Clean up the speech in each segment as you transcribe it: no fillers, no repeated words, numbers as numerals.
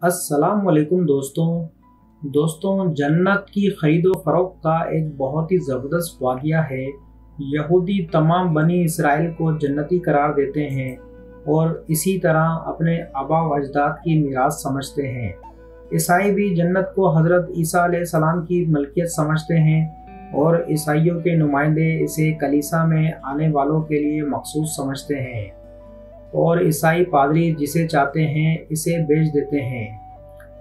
अस्सलाम वालेकुम दोस्तों जन्नत की खरीदो फरोख्त का एक बहुत ही ज़बरदस्त वाक़या है। यहूदी तमाम बनी इसराइल को जन्नती करार देते हैं और इसी तरह अपने आबा व अजदाद की मीरास समझते हैं। ईसाई भी जन्नत को हज़रत ईसा अलैहिस्सलाम की मलकियत समझते हैं और ईसाइयों के नुमाइंदे इसे कलीसा में आने वालों के लिए मखसूस समझते हैं और ईसाई पादरी जिसे चाहते हैं इसे बेच देते हैं।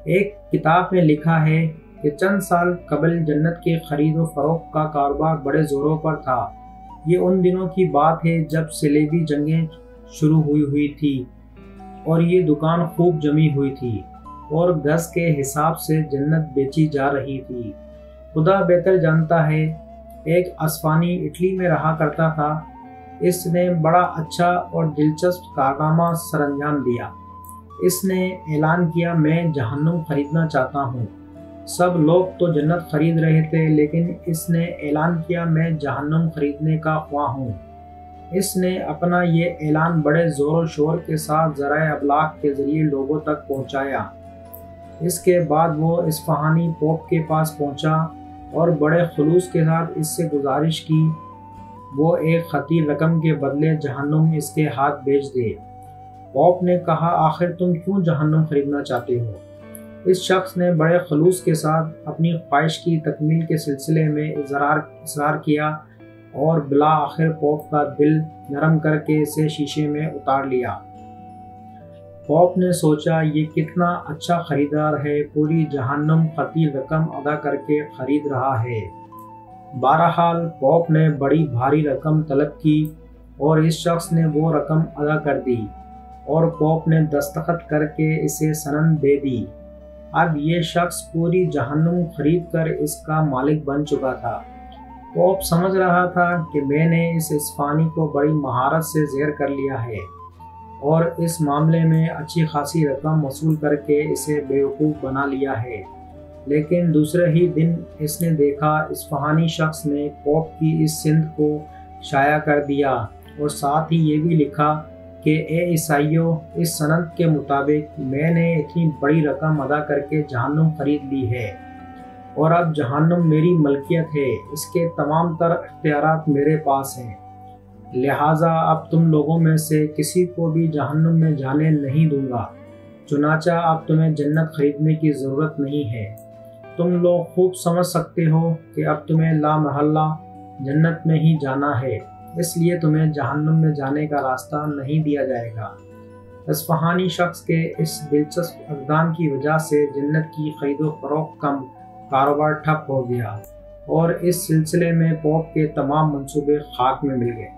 एक किताब में लिखा है कि चंद साल कबल जन्नत के खरीद व फरोख्त का कारोबार बड़े ज़ोरों पर था। ये उन दिनों की बात है जब सलेबी जंगें शुरू हुई थी और ये दुकान खूब जमी हुई थी और गज़ के हिसाब से जन्नत बेची जा रही थी। खुदा बेहतर जानता है, एक अस्फानी इटली में रहा करता था। इसने बड़ा अच्छा और दिलचस्प कारनामा सरअंजाम दिया। इसने ऐलान किया, मैं जहन्नुम खरीदना चाहता हूँ। सब लोग तो जन्नत खरीद रहे थे, लेकिन इसने ऐलान किया, मैं जहन्नुम खरीदने का ख्वाह हूँ। इसने अपना ये ऐलान बड़े ज़ोर शोर के साथ ज़राए अबलाग के ज़रिए लोगों तक पहुँचाया। इसके बाद वो इस्फहानी पोप के पास पहुँचा और बड़े खुलूस के साथ इससे गुजारिश की वो एक खतीर रकम के बदले जहन्नुम इसके हाथ बेच दे। पोप ने कहा, आखिर तुम क्यों जहन्नुम खरीदना चाहते हो? इस शख्स ने बड़े खलूस के साथ अपनी ख्वाहिश की तकमील के सिलसिले में इसरार किया और बिला आखिर पोप का दिल नरम करके इसे शीशे में उतार लिया। पोप ने सोचा, ये कितना अच्छा खरीदार है, पूरी जहन्नुम खतीर रकम अदा करके खरीद रहा है। बहरहाल पोप ने बड़ी भारी रकम तलब की और इस शख्स ने वो रकम अदा कर दी और पोप ने दस्तखत करके इसे सनद दे दी। अब ये शख्स पूरी जहन्नुम खरीद कर इसका मालिक बन चुका था। पोप समझ रहा था कि मैंने इस इस्फानी को बड़ी महारत से ज़ेर कर लिया है और इस मामले में अच्छी खासी रकम वसूल करके इसे बेवकूफ़ बना लिया है। लेकिन दूसरे ही दिन इसने देखा, इस्फहानी शख्स ने पोप की इस सिंध को शाया कर दिया और साथ ही ये भी लिखा कि ए ईसाइयों, इस सनद के मुताबिक मैंने इतनी बड़ी रकम अदा करके जहन्नुम खरीद ली है और अब जहन्नुम मेरी मलकियत है, इसके तमाम तर इख्तियारात मेरे पास हैं। लिहाजा अब तुम लोगों में से किसी को भी जहन्नुम में जाने नहीं दूंगा। चुनाचा अब तुम्हें जन्नत खरीदने की ज़रूरत नहीं है। तुम लोग खूब समझ सकते हो कि अब तुम्हें ला महल्ला जन्नत में ही जाना है, इसलिए तुम्हें जहन्नुम में जाने का रास्ता नहीं दिया जाएगा। इस्फहानी शख्स के इस दिलचस्प इक़दाम की वजह से जन्नत की खरीदो फरोख्त का कारोबार ठप हो गया और इस सिलसिले में पोप के तमाम मंसूबे खाक में मिल गए।